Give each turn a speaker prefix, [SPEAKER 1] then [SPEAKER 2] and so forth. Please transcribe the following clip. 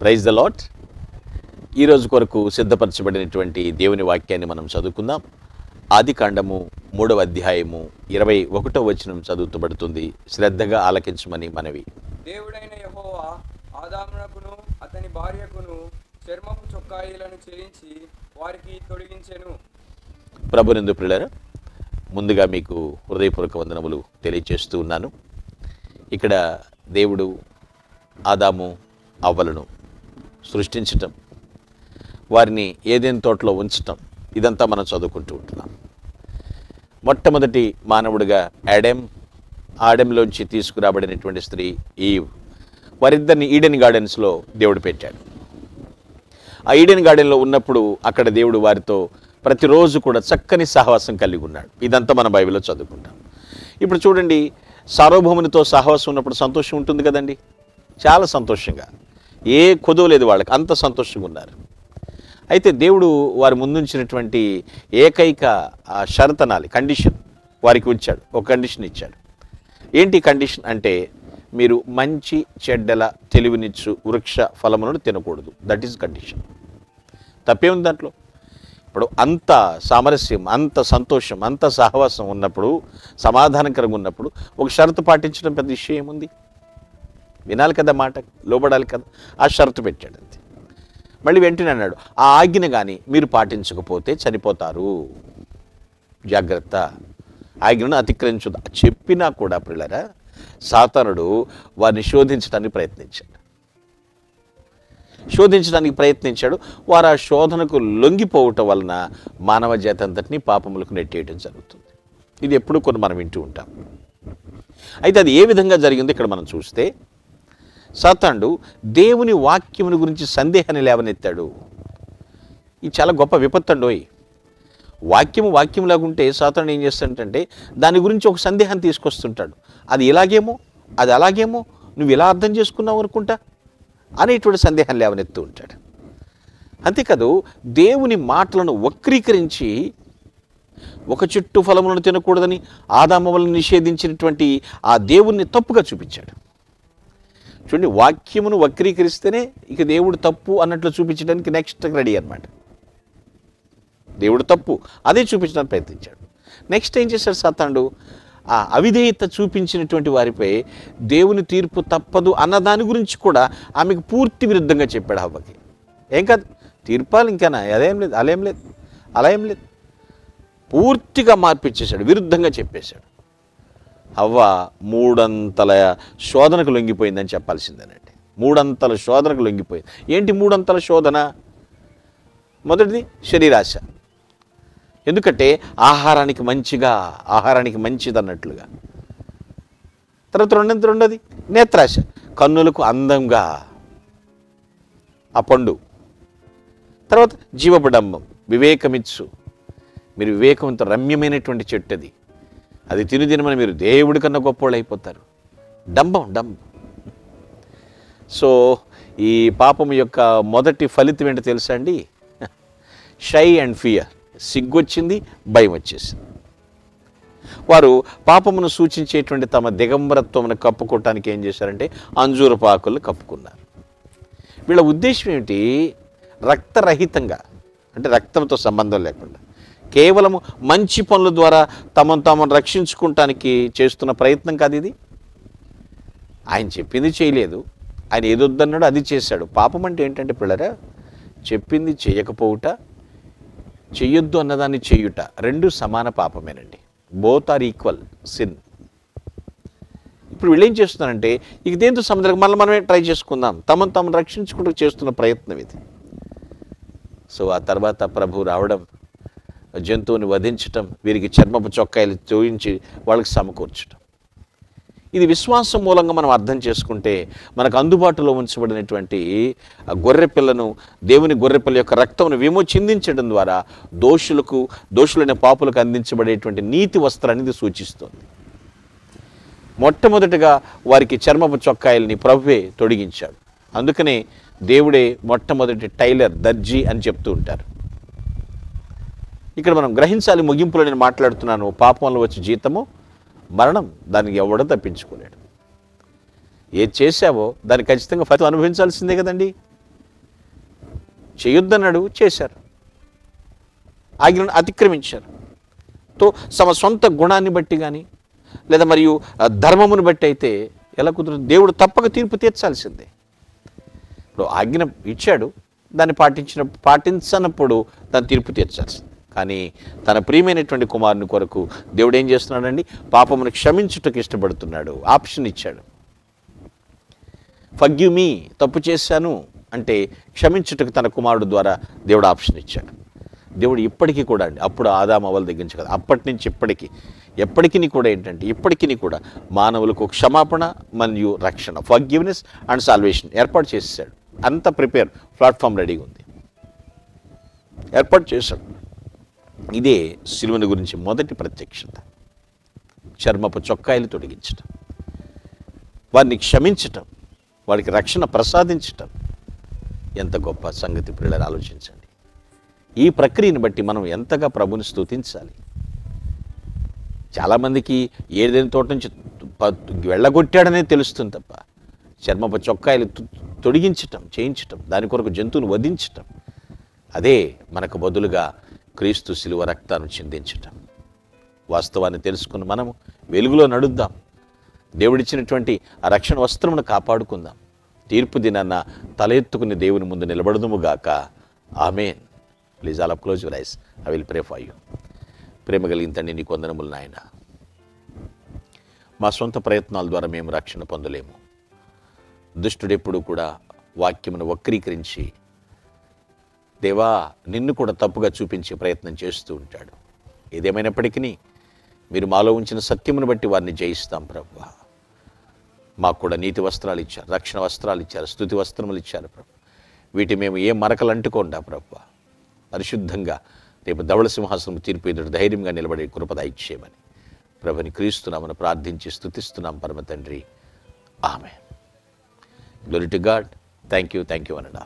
[SPEAKER 1] Praise the lord. ఈరోజు కొరకు సిద్ధపరచబడినటువంటి దేవుని వాక్యాన్ని మనం చదువుకుందాం. ఆదికాండము 3వ అధ్యాయము 21వ వచనం చదువుతబడుతుంది. శ్రద్ధగా ఆలకించమని మనవి.
[SPEAKER 2] దేవుడైన యెహోవా ఆదామునకును అతని భార్యకును చర్మపు చొక్కాయిలను చేయించి వారికి తొడిగించెను.
[SPEAKER 1] ప్రభునందు ప్రియులారా, ముందుగా మీకు హృదయపూర్వక వందనములు తెలియజేస్తూ ఉన్నాను. ఇక్కడ దేవుడు ఆదాము అవ్వలను సృష్టించటం, వారిని ఏదెన్ తోటలో ఉంచటం, ఇదంతా మనం చదువుకుంటూ ఉంటున్నాం. మొట్టమొదటి మానవుడిగా ఆడెంలోంచి తీసుకురాబడినటువంటి స్త్రీ ఈవ్, వారిద్దరిని ఈడెన్ గార్డెన్స్లో దేవుడు పెట్టాడు. ఆ ఈడెన్ గార్డెన్లో ఉన్నప్పుడు అక్కడ దేవుడు వారితో ప్రతిరోజు కూడా చక్కని సహవాసం కలిగి ఉన్నాడు. ఇదంతా మన బైబిల్లో చదువుకుంటాం. ఇప్పుడు చూడండి, సార్వభౌమునితో సహవాసం ఉన్నప్పుడు సంతోషం ఉంటుంది కదండి. చాలా సంతోషంగా, ఏ కొదువ లేదు వాళ్ళకి, అంత సంతోషంగా ఉన్నారు. అయితే దేవుడు వారి ముందుంచినటువంటి ఏకైక షరతనాలి, కండిషన్ వారికి ఉంచాడు. ఒక కండిషన్ ఇచ్చాడు. ఏంటి కండిషన్ అంటే, మీరు మంచి చెడ్డల తెలివినిచ్చు వృక్ష ఫలములను తినకూడదు. That is condition. తప్పేముంది దాంట్లో? ఇప్పుడు అంత సామరస్యం, అంత సంతోషం, అంత సహవాసం ఉన్నప్పుడు, సమాధానకరంగా ఉన్నప్పుడు ఒక షరతు పాటించడం పెద్ద విషయం ఏముంది? వినాలి కదా, మాట లోబడాలి కదా. ఆ షరతు పెట్టాడు అంతే. మళ్ళీ వెంటనే అన్నాడు, ఆ ఆజ్ఞ కానీ మీరు పాటించకపోతే చనిపోతారు, జాగ్రత్త, ఆజ్ఞను అతిక్రమించదు. చెప్పినా కూడా ప్రియులారా, సాతానుడు వారిని శోధించడానికి ప్రయత్నించాడు. వారు ఆ శోధనకు లొంగిపోవటం వలన మానవ జాతి అంతటినీ పాపములకు నెట్టేయడం జరుగుతుంది. ఇది ఎప్పుడు కొన్ని మనం వింటూ ఉంటాం. అయితే అది ఏ విధంగా జరిగిందో ఇక్కడ మనం చూస్తే, సాతానుడు దేవుని వాక్యముని గురించి సందేహాన్ని లేవనెత్తాడు. ఇది చాలా గొప్ప విపత్తు అండోయ్. వాక్యంలాగా ఉంటే సాతానుడు ఏం చేస్తాడంటే దాని గురించి ఒక సందేహాన్ని తీసుకొస్తుంటాడు. అది ఇలాగేమో, అది అలాగేమో, నువ్వు ఇలా అర్థం చేసుకున్నావు అనుకుంటా అనేటువంటి సందేహాన్ని లేవనెత్తూ ఉంటాడు. అంతేకాదు, దేవుని మాటలను వక్రీకరించి ఒక చెట్టు ఫలములను తినకూడదని ఆదామవలను నిషేధించినటువంటి ఆ దేవుణ్ణి తప్పుగా చూపించాడు. చూడండి, వాక్యమును వక్రీకరిస్తేనే ఇక దేవుడు తప్పు అన్నట్లు చూపించడానికి నెక్స్ట్ రెడీ అన్నమాట. దేవుడు తప్పు అదే చూపించడానికి ప్రయత్నించాడు. నెక్స్ట్ ఏం చేశాడు సాతానుడు? ఆ అవిధేయత చూపించినటువంటి వారిపై దేవుని తీర్పు తప్పదు అన్న దాని గురించి కూడా ఆమెకు పూర్తి విరుద్ధంగా చెప్పాడు హవ్వకి. ఏం కాదు, తీర్పాలు ఇంకేనా, అలా ఏం లేదు, పూర్తిగా మార్పిచ్చేశాడు, విరుద్ధంగా చెప్పేశాడు. హవ్వ 3 శోధనకు లొంగిపోయిందని చెప్పాల్సిందేనండి. 3 శోధనకు లొంగిపోయింది. ఏంటి 3 శోధన? మొదటిది శరీరాశ. ఎందుకంటే ఆహారానికి మంచిది అన్నట్లుగా. తర్వాత రెండోది నేత్రాశ, కన్నులకు అందంగా ఆ పండు. తర్వాత జీవబడంబం, వివేకమిచ్చు. మీరు వివేకంతో రమ్యమైనటువంటి చెట్టు అది తినుదినమని మీరు దేవుడి కన్నా గొప్పవాళ్ళు అయిపోతారు. డంబం. సో ఈ పాపం యొక్క మొదటి ఫలితం ఏంటో తెలుసా అండి? షై అండ్ ఫియర్, సిగ్గొచ్చింది, భయం వచ్చేసింది. వారు పాపమును సూచించేటువంటి తమ దిగంబరత్వమును కప్పుకోవటానికి ఏం చేశారంటే అంజూరపు ఆకులను కప్పుకున్నారు. వీళ్ళ ఉద్దేశం ఏమిటి? రక్తరహితంగా, అంటే రక్తంతో సంబంధం లేకుండా, కేవలము మంచి పనుల ద్వారా తమను రక్షించుకోవటానికి చేస్తున్న ప్రయత్నం కాదు ఇది. ఆయన చెప్పింది చేయలేదు, ఆయన ఏదొద్దన్నాడో అది చేశాడు. పాపం అంటే ఏంటంటే పిల్లరా, చెప్పింది చేయకపోవుట, చెయ్యొద్దు అన్నదాన్ని చేయుట, రెండు సమాన పాపమేనండి. Both are equal sin. ఇప్పుడు వీళ్ళు ఏం చేస్తున్నారంటే ఇక దేంతో సంబంధం మనమే ట్రై చేసుకుందాం, తమను రక్షించుకుంటూ చేస్తున్న ప్రయత్నం ఇది. సో ఆ తర్వాత ప్రభు రావడం, జంతువుని వధించటం, వీరికి చర్మపు చొక్కాయలు చూయించి వాళ్ళకి సమకూర్చడం, ఇది విశ్వాసం మూలంగా మనం అర్థం చేసుకుంటే మనకు అందుబాటులో ఉంచబడినటువంటి గొర్రెపిల్లను, దేవుని గొర్రెపిల్ల యొక్క రక్తమును చిందించడం ద్వారా దోషులైన పాపులకు అందించబడేటువంటి నీతి వస్త్రాన్ని ఇది సూచిస్తుంది. మొట్టమొదటిగా వారికి చర్మపు చొక్కాయల్ని ప్రభువే తొడిగించాడు. అందుకనే దేవుడే మొట్టమొదటి టైలర్, దర్జీ అని చెప్తూ ఉంటారు. ఇక్కడ మనం గ్రహించాలి. ముగింపులో నేను మాట్లాడుతున్నాను, పాపంలో వచ్చే జీతము మరణం, దానికి ఎవడో తప్పించుకోలేడు. ఏది చేశావో దాన్ని ఖచ్చితంగా ఫలితం అనుభవించాల్సిందే కదండి. చేయొద్దన్నాడు, చేశారు, ఆజ్ఞను అతిక్రమించారు. తమ సొంత గుణాన్ని బట్టి కానీ లేదా మరియు ధర్మమును బట్టి అయితే ఎలా కుదురుతుంది? దేవుడు తప్పక తీర్పు తీర్చాల్సిందే. ఇప్పుడు ఆజ్ఞ ఇచ్చాడు, దాన్ని పాటించనప్పుడు దాన్ని తీర్పు తీర్చాల్సింది. కానీ తన ప్రియమైనటువంటి కుమారుని కొరకు దేవుడు ఏం చేస్తున్నాడండి? పాపమును క్షమించుటకు ఇష్టపడుతున్నాడు. ఆప్షన్ ఇచ్చాడు. ఫర్గివ్ మీ, తప్పు చేశాను అంటే క్షమించుటకు తన కుమారుడు ద్వారా దేవుడు ఆప్షన్ ఇచ్చాడు. దేవుడు ఇప్పటికీ కూడా అండి, అప్పుడు ఆదాము అవ్వల దగ్గర నుంచి కదా, అప్పటి నుంచి ఇప్పటికీ ఎప్పటికీ కూడా ఏంటంటే ఇప్పటికీ కూడా మానవులకు క్షమాపణ మరియు రక్షణ, ఫర్గివ్నెస్ అండ్ సాల్వేషన్ ఏర్పాటు చేసేసాడు. అంత ప్రిపేర్, ప్లాట్ఫామ్ రెడీగా ఉంది, ఏర్పాటు చేశాడు. ఇదే సిలువను గురించి మొదటి ప్రత్యక్షత. చర్మపు చొక్కాయలు తొలగించటం, వారిని క్షమించటం, వాడికి రక్షణ ప్రసాదించటం ఎంత గొప్ప సంగతి పిల్లలు ఆలోచించండి. ఈ ప్రక్రియను బట్టి మనం ఎంతగా ప్రభుని స్తుతించాలి. చాలామందికి ఏదైనా తోట నుంచి వెళ్ళగొట్టాడనే తెలుస్తుంది తప్ప చర్మపు చొక్కాయలు తొడిగించటం, చేయించటం, దాని కొరకు జంతువును వధించటం, అదే మనకు బదులుగా క్రీస్తు శిలువ రక్తాన్ని చిందించటం. వాస్తవాన్ని తెలుసుకుని మనము వెలుగులో నడుద్దాం. దేవుడిచ్చినటువంటి ఆ రక్షణ వస్త్రమును కాపాడుకుందాం. తీర్పు దినాన్న తల ఎత్తుకుని దేవుని ముందు నిలబడదుముగాక. ఆమేన్. Please all of close your eyes. I will pray for you. ప్రేమ కలిగిన తండ్రి, నీకు వందనములు నాయన. మా సొంత ప్రయత్నాల ద్వారా మేము రక్షణ పొందలేము. దుష్టుడెప్పుడు కూడా వాక్యమును వక్రీకరించి దేవా నిన్ను కూడా తప్పుగా చూపించే ప్రయత్నం చేస్తూ ఉంటాడు. ఏదేమైనప్పటికీ మీరు మాలో ఉంచిన సత్యమును బట్టి వారిని జయిస్తాం ప్రభువా. మాకు కూడా నీతి వస్త్రాలు ఇచ్చారు, రక్షణ వస్త్రాలు ఇచ్చారు, స్తుతి వస్త్రములు ఇచ్చారు ప్రభు. వీటి మేము ఏ మరకలు అంటుకోండా ప్రభువా. పరిశుద్ధంగా రేపు ధవళ సింహాసనం తీర్పు ఎదురు ధైర్యంగా నిలబడే కృప దయచేయమని ప్రభుని క్రీస్తునామని ప్రార్థించి స్తుతిస్తున్నాం పరమ తండ్రి. ఆమేన్. Glory to God. Thank you అనడా.